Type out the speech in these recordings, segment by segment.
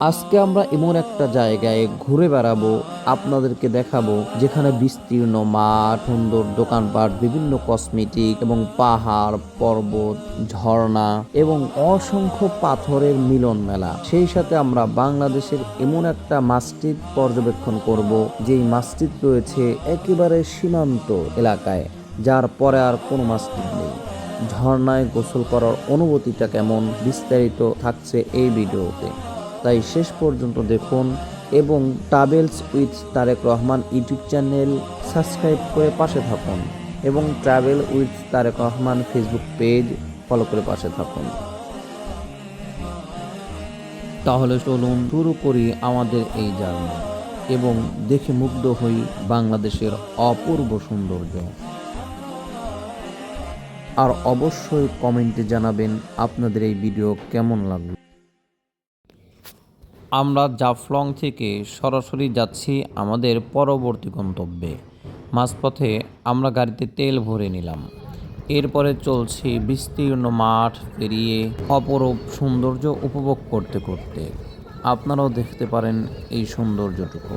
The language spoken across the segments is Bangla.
আজকে আমরা এমন একটা জায়গায় ঘুরে বেড়াবো, আপনাদেরকে দেখাবো যেখানে বিস্তীর্ণ মাঠ, সুন্দর দোকানপাট, বিভিন্ন কসমেটিক এবং পাহাড়, পর্বত, ঝর্ণা এবং অসংখ্য পাথরের মিলন মেলা। সেই সাথে আমরা বাংলাদেশের এমন একটা মসজিদ পর্যবেক্ষণ করব, যেই মসজিদ রয়েছে একেবারে সীমান্ত এলাকায়, যার পরে আর কোনো মসজিদ নেই। ঝর্ণায় গোসল করার অনুভূতিটা কেমন, বিস্তারিত থাকছে এই ভিডিওতে, তাই শেষ পর্যন্ত দেখুন এবং travels with Tarek Rahman YouTube channel subscribe করে পাশে থাকুন এবং travel with Tarek Rahman Facebook page follow করে পাশে থাকুন। তাহলে চলুন শুরু করি আমাদের এই জার্নি এবং দেখে মুগ্ধ হই বাংলাদেশের অপূর্ব সৌন্দর্য। আর অবশ্যই কমেন্টে জানাবেন আপনাদের এই ভিডিও কেমন লাগলো। আমরা জাফলং থেকে সরাসরি যাচ্ছি আমাদের পরবর্তী গন্তব্যে। মাঝপথে আমরা গাড়িতে তেল ভরে নিলাম। এরপরে চলছি বিস্তীর্ণ মাঠ পেরিয়ে অপরূপ সৌন্দর্য উপভোগ করতে করতে। আপনারাও দেখতে পারেন এই সৌন্দর্যটুকু।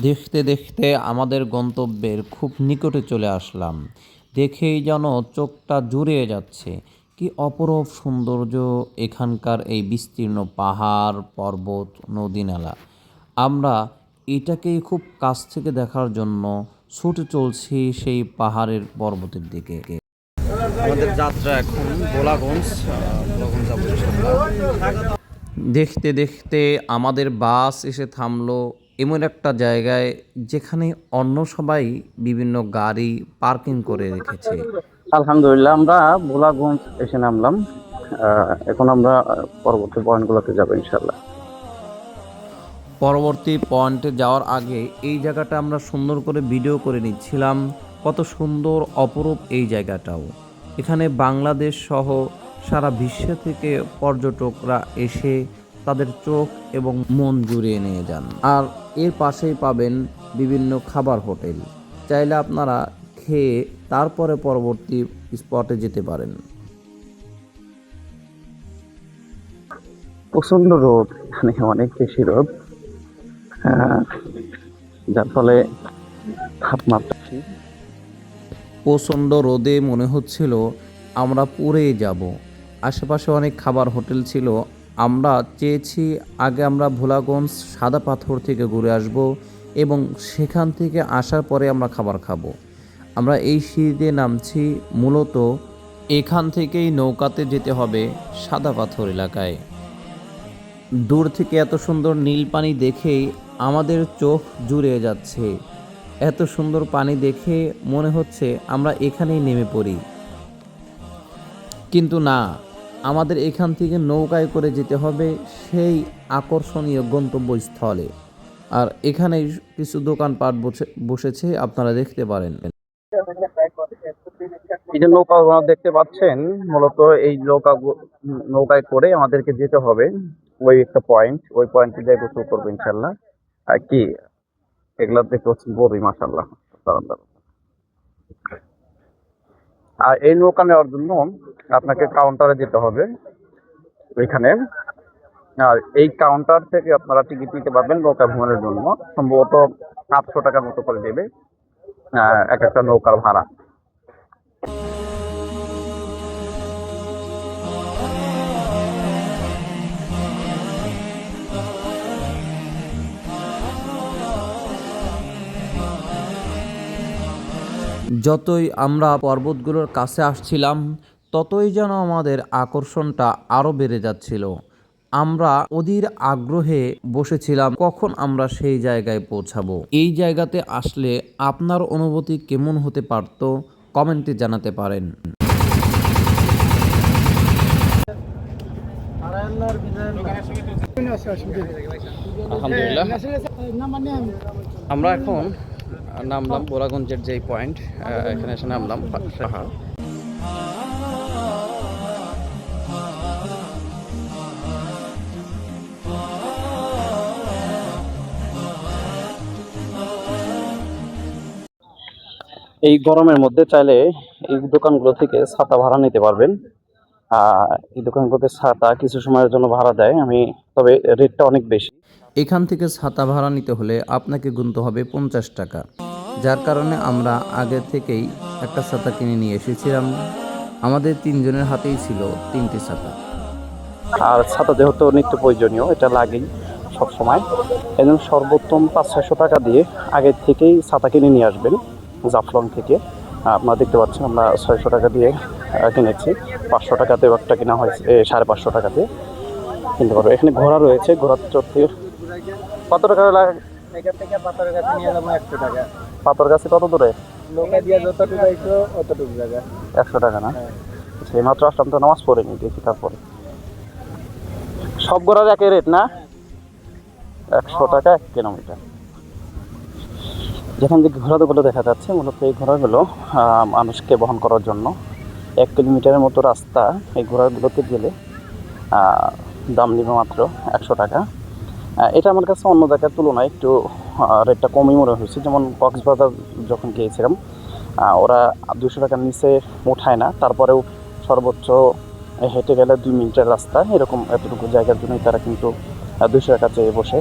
দেখতে দেখতে আমাদের গন্তব্যের খুব নিকটে চলে আসলাম। দেখেই যেন চোখটা জুড়িয়ে যাচ্ছে। কি অপরূপ সৌন্দর্য এখানকার এই বিস্তীর্ণ পাহাড়, পর্বত, নদী নালা। আমরা এটাকেই খুব কাছ থেকে দেখার জন্য ছুটে চলছি সেই পাহাড়ের পর্বতের দিকে। আমাদের যাত্রা এখন ভোলাগঞ্জ যাবো ইনশাআল্লাহ। দেখতে দেখতে আমাদের বাস এসে থামলো এমন একটা জায়গায় যেখানে অন্য সবাই বিভিন্ন গাড়ি পার্কিং করে রেখেছে। আলহামদুলিল্লাহ, আমরা ভোলাগঞ্জ এসে নামলাম। এখন আমরা পরবর্তী পয়েন্টগুলোতে যাবো ইনশাল্লাহ। পরবর্তী পয়েন্টে যাওয়ার আগে এই জায়গাটা আমরা সুন্দর করে ভিডিও করে নিচ্ছিলাম। কত সুন্দর অপরূপ এই জায়গাটাও। এখানে বাংলাদেশ সহ সারা বিশ্ব থেকে পর্যটকরা এসে তাদের চোখ এবং মন জুড়িয়ে নিয়ে যান। আর এর পাশেই পাবেন বিভিন্ন খাবার হোটেল। চাইলে আপনারা খেয়ে তারপরে পরবর্তী স্পটে যেতে পারেন। প্রচন্ড রোদ, মানে অনেক বেশি রোদ, যার ফলে তাপমাত্রা প্রচণ্ড রোদে মনে হচ্ছিল আমরা পুড়েই যাব। আশেপাশে অনেক খাবার হোটেল ছিল। আমরা চেয়েছি আগে আমরা ভোলাগঞ্জ সাদা পাথর থেকে ঘুরে আসব এবং সেখান থেকে আসার পরে আমরা খাবার খাবো। আমরা এই সিঁড়ি দিয়ে নামছি। মূলত এখান থেকেই নৌকাতে যেতে হবে সাদা পাথর এলাকায়। দূর থেকে এত সুন্দর নীল পানি দেখেই আমাদের চোখ জুড়িয়ে যাচ্ছে। এত সুন্দর পানি দেখে মনে হচ্ছে আমরা এখানেই নেমে পড়ি, কিন্তু না, আমাদের এখান থেকে নৌকায় করে যেতে হবে সেই আকর্ষণীয় গন্তব্যস্থলে। আর এখানে কিছু দোকানপাট বসেছে, আপনারা দেখতে পারেন। এই যে নৌকা দেখতে পাচ্ছেন, মূলত এই নৌকায় করে আমাদেরকে যেতে হবে ওই একটা পয়েন্ট, ওই পয়েন্টে যাই গোসল করবো ইনশাল্লাহ। আর কি এগুলা দেখতে হচ্ছে বড়ই, মাসাল্লাহ। আর এই নৌকা নেওয়ার জন্য আপনাকে কাউন্টারে যেতে হবে ওইখানে। আর এই কাউন্টার থেকে আপনারা টিকিট নিতে পারবেন নৌকা ভ্রমণের জন্য। সম্ভবত 800 টাকার মতো করে দেবে এক একটা নৌকার ভাড়া। যতই আমরা পর্বতগুলোর কাছে আসছিলাম ততই যেন আমাদের আকর্ষণটা আরও বেড়ে যাচ্ছিল। আমরা অধীর আগ্রহে বসেছিলাম কখন আমরা সেই জায়গায় পৌঁছাবো। এই জায়গাতে আসলে আপনার অনুভূতি কেমন হতে পারত কমেন্টে জানাতে পারেন। আলহামদুলিল্লাহ, আমরা এখন নামলাম বোরাগঞ্জের যেই পয়েন্ট, এখানে এসে নামলাম পাহাড়। এই গরমের মধ্যে চাইলে এই দোকানগুলো থেকে ছাতা ভাড়া নিতে পারবেন। এই দোকানগুলোতে ছাতা কিছু সময়ের জন্য ভাড়া দেয়, তবে রেটটা অনেক বেশি। এখান থেকে ছাতা ভাড়া নিতে হলে আপনাকে গুনতে হবে 50 টাকা, যার কারণে আমরা আগে থেকেই একটা ছাতা কিনে নিয়ে এসেছিলাম। আমাদের তিনজনের হাতেই ছিল 3টি ছাতা। আর ছাতা যেহেতু নিত্য প্রয়োজনীয়, এটা লাগেই সব সময়। এই জন্য সর্বোত্তম 500-600 টাকা দিয়ে আগে থেকেই ছাতা কিনে নিয়ে আসবেন জাফলং থেকে। আপনারা দেখতে পাচ্ছেন আমরা 600 টাকা দিয়ে কিনেছি, 500 টাকাতেও একটা কিনা হয়েছে, 550 টাকাতে কিনতে পারবো। এখানে ঘোড়া রয়েছে, ঘোড়ার চড়তে কত টাকা লাগে? এখান থেকে পাথরের কাছে নিয়ে যাবো 100 টাকা। পাথর কাছে কত দূরে? নৌকা দিয়ে যতটুকু আইছো অতটুকু জায়গা। 100 টাকা না? হ্যাঁ। সেই মাত্র আসলাম তো, নামাজ পড়ে নি, দেখি তারপরে। সব ঘোড়ার একই রেট না? 100 টাকা 1 কিলোমিটার। যেখান থেকে ঘোড়াগুলো দেখা যাচ্ছে, মূলত এই ঘোড়াগুলো মানুষকে বহন করার জন্য। 1 কিলোমিটারের মতো রাস্তা এই ঘোড়াগুলোতে গেলে দাম নেবে মাত্র 100 টাকা। এটা আমার কাছে অন্য জায়গার তুলনায় একটু রেটটা কমই মনে হয়েছে। যেমন কক্সবাজার যখন গিয়েছিলাম, ওরা 200 টাকার নিচে উঠায় না, তারপরেও সর্বোচ্চ হেঁটে গেলে 2 মিনিটের রাস্তা, এরকম এতটুকু জায়গার জন্যই তারা কিন্তু 200 টাকা চেয়ে বসে।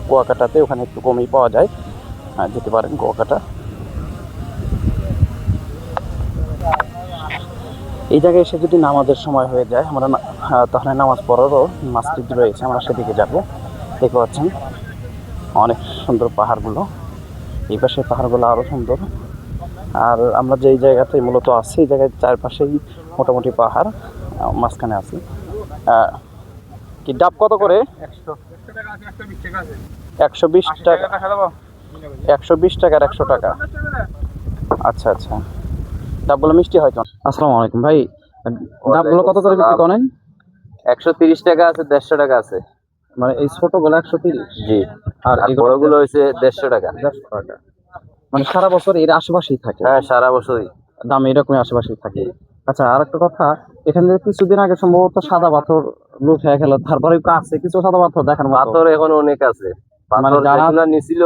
কুয়াকাটাতে ওখানে একটু কমই পাওয়া যায়, যেতে পারেন কুয়াকাটা। এই জায়গায় এসে যদি নামাজের সময় হয়ে যায়, আমরা তাহলে নামাজ পড়ারও মসজিদ রয়েছে, আমরা সেদিকে যাব। দেখতে পাচ্ছেন অনেক সুন্দর পাহাড়গুলো, এই পাশে পাহাড়গুলো আরও সুন্দর। আর আমরা যেই জায়গাতে মূলত আছি, এই জায়গায় চারপাশেই মোটামুটি পাহাড়, মাঝখানে আছি। কি ডাব কত করে? 120 টাকা। 120 টাকার 100 টাকা। আচ্ছা আচ্ছা, ডাবগুলো মিষ্টি হয় তো। আসসালামু আলাইকুম ভাই, ডাবগুলো কত করে বিক্রি করেন? 130 টাকা আছে, 150 টাকা আছে। মানে এই ছোটগুলো 130? জি। আর আর বড়গুলো হয়েছে 150 টাকা। 150 টাকা। মানে সারা বছর এর আশেপাশেই থাকে? হ্যাঁ, সারা বছরই দাম এরকমই আশেপাশেই থাকে। আচ্ছা, আর একটা কথা, এখানে কিছুদিন আগে সম্ভবত সাদা পাথর লুট হয়ে গেল, তারপরে আছে কিছু সাদা পাথর দেখার মতো? পাথর এখন অনেক আছে। মানে পাথর যারা যেগুলো নিছিল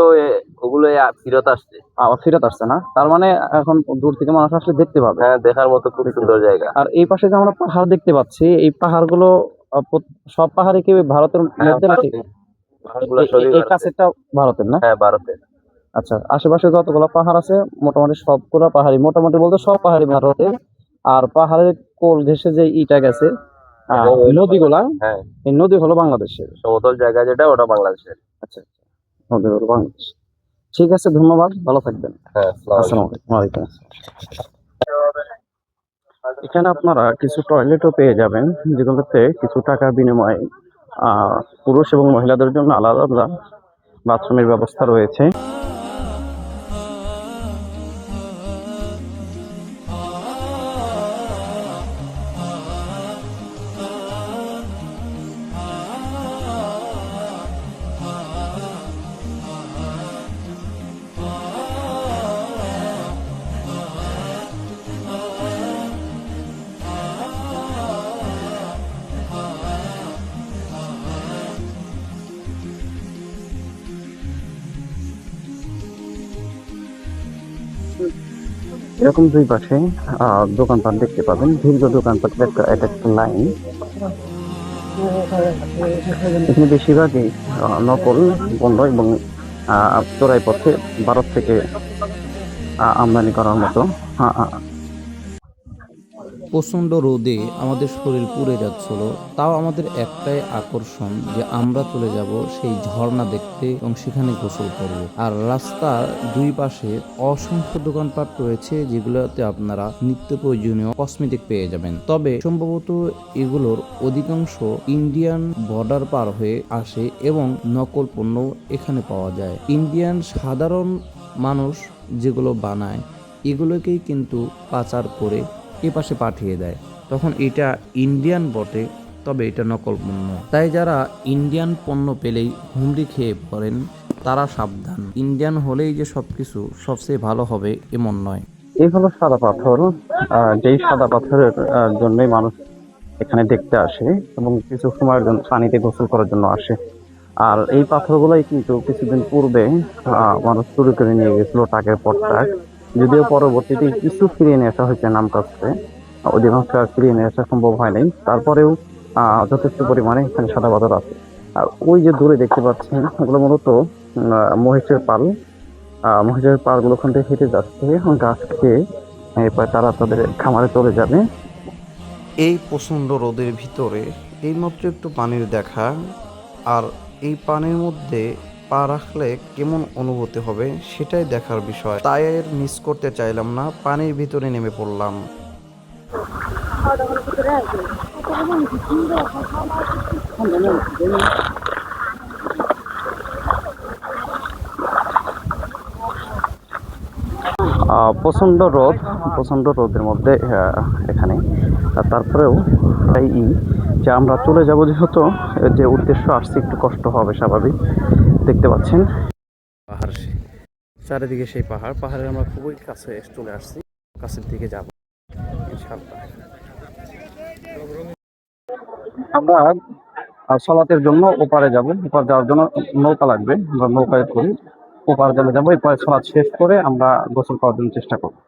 ওগুলো ফিরত আসছে। আবার ফেরত আসছে না, তার মানে এখন দূর থেকে মানুষ আসলে দেখতে পাবে। হ্যাঁ, দেখার মতো খুব সুন্দর জায়গা। আর এই পাশে যে আমরা পাহাড় দেখতে পাচ্ছি, এই পাহাড়গুলো সব পাহাড়ই কি ভারতের মধ্যে নাকি? পাহাড়গুলো সবই এই কাছেরটা ভারতের না? হ্যাঁ, ভারতের। আচ্ছা, আশেপাশে যতগুলো পাহাড় আছে মোটামুটি সবগুলো পাহাড়ি, মোটামুটি বলতে সব পাহাড়ি ভারতের। আর পাহাড়ের কোল ঘেঁষে যে ইটা গেছে, নদীগুলা, হ্যাঁ, এই নদী হলো বাংলাদেশের। সমতল জায়গা যেটা, ওটা বাংলাদেশের। আচ্ছা, নদী হলো বাংলাদেশ। ঠিক আছে, ধন্যবাদ, ভালো থাকবেন। হ্যাঁ, আসসালামু আলাইকুম। ওয়ালাইকুম আসসালাম। এখানে আপনারা কিছু টয়লেটও পেয়ে যাবেন, যেগুলোতে কিছু টাকার বিনিময়ে পুরুষ এবং মহিলাদের জন্য আলাদা আলাদা বাথরুমের ব্যবস্থা রয়েছে। এরকম দুই পাশে দোকানপাট দেখতে পাবেন, দীর্ঘ দোকানপাটের এক একটা লাইন। এখানে বেশিরভাগই নকল পণ্য এবং চোরাই পথে ভারত থেকে আমদানি করার মতো। প্রচণ্ড রোদে আমাদের শরীর পুড়ে যাচ্ছিল, তাও আমাদের একটাই আকর্ষণ যে আমরা চলে যাব সেই ঝর্ণা দেখতে এবং সেখানে গোসল করব। আর রাস্তার দুই পাশে অসংখ্য দোকানপাট রয়েছে, যেগুলোতে আপনারা নিত্য প্রয়োজনীয় কসমেটিক পেয়ে যাবেন। তবে সম্ভবত এগুলোর অধিকাংশ ইন্ডিয়ান বর্ডার পার হয়ে আসে এবং নকল পণ্য এখানে পাওয়া যায়। ইন্ডিয়ান সাধারণ মানুষ যেগুলো বানায় এগুলোকেই কিন্তু পাচার করে এ পাশে পাঠিয়ে দেয়, তখন এটা ইন্ডিয়ান বটে, তবে এটা নকল পণ্য। তাই যারা ইন্ডিয়ান পণ্য পেলেই হুমড়ি খেয়ে পড়েন তারা সাবধান। ইন্ডিয়ান হলেই যে সবকিছু সবচেয়ে ভালো হবে এমন নয়। এই হলো সাদা পাথর, যেই সাদা পাথরের জন্যই মানুষ এখানে দেখতে আসে এবং কিছু সময়ের জন্য পানিতে গোসল করার জন্য আসে। আর এই পাথরগুলোই কিন্তু কিছুদিন পূর্বে মানুষ চুরি করে নিয়ে গেছিল টাকের পর টাক, যদিও পরবর্তীতে কিছু ফিরিয়ে নিয়ে আসা হয়েছে নাম কাছে। অধিকাংশ যাত্রী নিয়ে আসা সম্ভব হয় নাই। তারপরেও যথেষ্ট পরিমাণে এখানে সাদা পাথর আছে। আর ওই যে দূরে দেখতে পাচ্ছেন ওগুলো মূলত মহিষের পাল। মহিষের পালগুলো ওখান থেকে হেঁটে যাচ্ছে গাছ খেয়ে, এরপর তারা তাদের খামারে চলে যাবে। এই প্রচণ্ড রোদের ভিতরে এইমাত্র একটু পানির দেখা, আর এই পানির মধ্যে পা রাখলে কেমন অনুভূতি হবে সেটাই দেখার বিষয়। তাই আর মিস করতে চাইলাম না, পানির ভিতরে নেমে পড়লাম। প্রচণ্ড রোদের মধ্যে এখানে তারপরেও এই যে আমরা চলে যাব, যেহেতু যে উদ্দেশ্য আসছে একটু কষ্ট হবে স্বাভাবিক। দেখতে পাচ্ছেন পাহাড়, চারিদিকে সেই পাহাড়ের আমরা খুবই কাছে চলে আসছি, কাছের দিকে যাব ইনশাআল্লাহ। আমরা সলাতের জন্য ওপারে যাব। ওপার যাওয়ার জন্য নৌকা লাগবে, আমরা নৌকায় করি ওপার চলে যাবো। এরপরে সলাৎ শেষ করে আমরা গোসল করার জন্য চেষ্টা করব।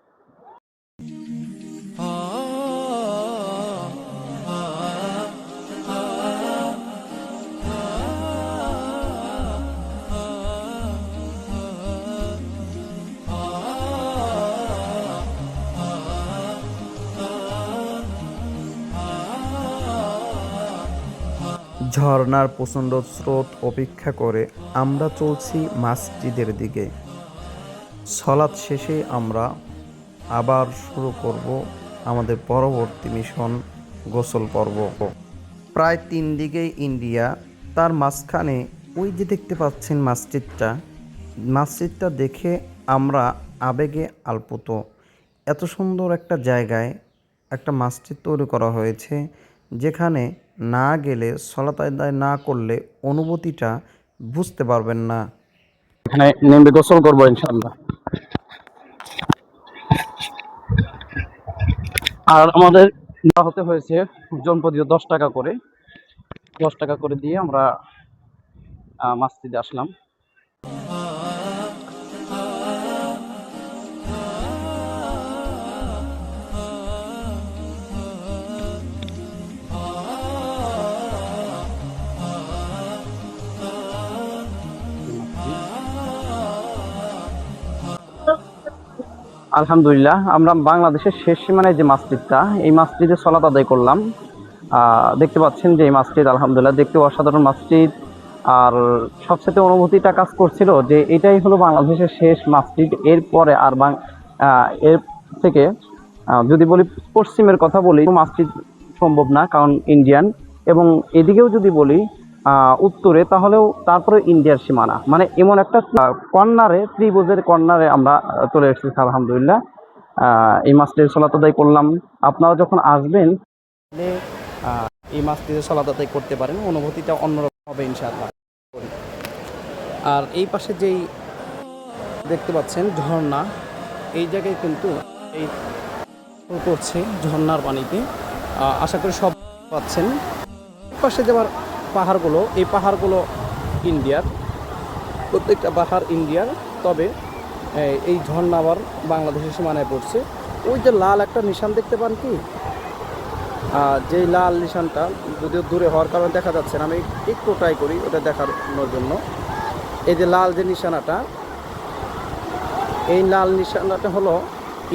ঝর্ণার প্রচণ্ড স্রোত অপেক্ষা করে আমরা চলছি মসজিদের দিকে। সলাৎ শেষে আমরা আবার শুরু করব আমাদের পরবর্তী মিশন, গোসল পর্ব। প্রায় 3 দিকেই ইন্ডিয়া, তার মাঝখানে ওই যে দেখতে পাচ্ছেন মসজিদটা দেখে আমরা আবেগে আপ্লুত। এত সুন্দর একটা জায়গায় একটা মসজিদ তৈরি করা হয়েছে, যেখানে না গেলে, সলাত আদায় না করলে অনুভূতিটা বুঝতে পারবেন না। এখানে নেমে গোসল করবো ইনশাআল্লাহ। আর আমাদের দেওয়া হতে হয়েছে জনপ্রতি 10 টাকা করে, 10 টাকা করে দিয়ে আমরা মসজিদে আসলাম। আলহামদুলিল্লাহ, আমরা বাংলাদেশের শেষ সীমানায় যে মসজিদটা, এই মসজিদে সলাত আদায় করলাম। দেখতে পাচ্ছেন যে এই মসজিদ আলহামদুলিল্লাহ দেখতে অসাধারণ মসজিদ। আর সবচেয়ে অনুভূতিটা কাজ করছিল যে এটাই হলো বাংলাদেশের শেষ মসজিদ। এরপরে আর এর থেকে যদি বলি পশ্চিমের কথা বলি, মসজিদ সম্ভব না, কারণ ইন্ডিয়ান। এবং এদিকেও যদি বলি উত্তরে, তাহলেও তারপরে ইন্ডিয়ার সীমানা, মানে এমন একটা কর্নারে, ত্রিভুজের কর্নারে আমরা চলে এসেছি আলহামদুলিল্লাহ। এই মসজিদে সলাত আদায় করলাম। আপনারা যখন আসবেন এই মসজিদে সলাত আদায় করতে পারেন, অনুভূতিটা অন্যরকম হবে ইনশাআল্লাহ। আর এই পাশে যেই দেখতে পাচ্ছেন ঝর্ণা, এই জায়গায় কিন্তু এই করছে ঝর্ণার পানিতে। আশা করি সব পাচ্ছেন। পাশে যাবার পাহাড়গুলো, এই পাহাড়গুলো ইন্ডিয়ার, প্রত্যেকটা পাহাড় ইন্ডিয়ার। তবে এই ঝর্ণা আবার বাংলাদেশের সীমানায় পড়ছে। ওই যে লাল একটা নিশান দেখতে পান কি, যেই লাল নিশানটা যদিও দূরে হওয়ার কারণে দেখা যাচ্ছে না, আমি একটু ট্রাই করি ওটা দেখানোর জন্য। এই যে লাল যে নিশানাটা, এই লাল নিশানাটা হলো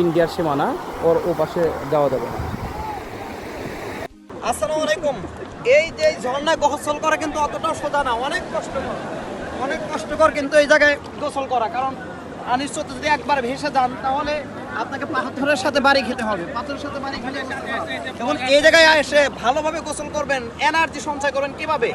ইন্ডিয়ার সীমানা, ওর ও পাশে যাওয়া যাবে না। আসসালামু আলাইকুম। এই যে ঝর্ণায় গোসল করা কিন্তু অতটাও সোজা না, অনেক কষ্টকর কিন্তু এই জায়গায় গোসল করা। কারণ নিশ্চয় যদি একবার ভেসে যান তাহলে আপনাকে পাথরের সাথে বাড়ি খেতে হবে, পাথরের সাথে বাড়ি খেলে। এবং এই জায়গায় এসে ভালোভাবে গোসল করবেন, এনার্জি সঞ্চয় করবেন কিভাবে?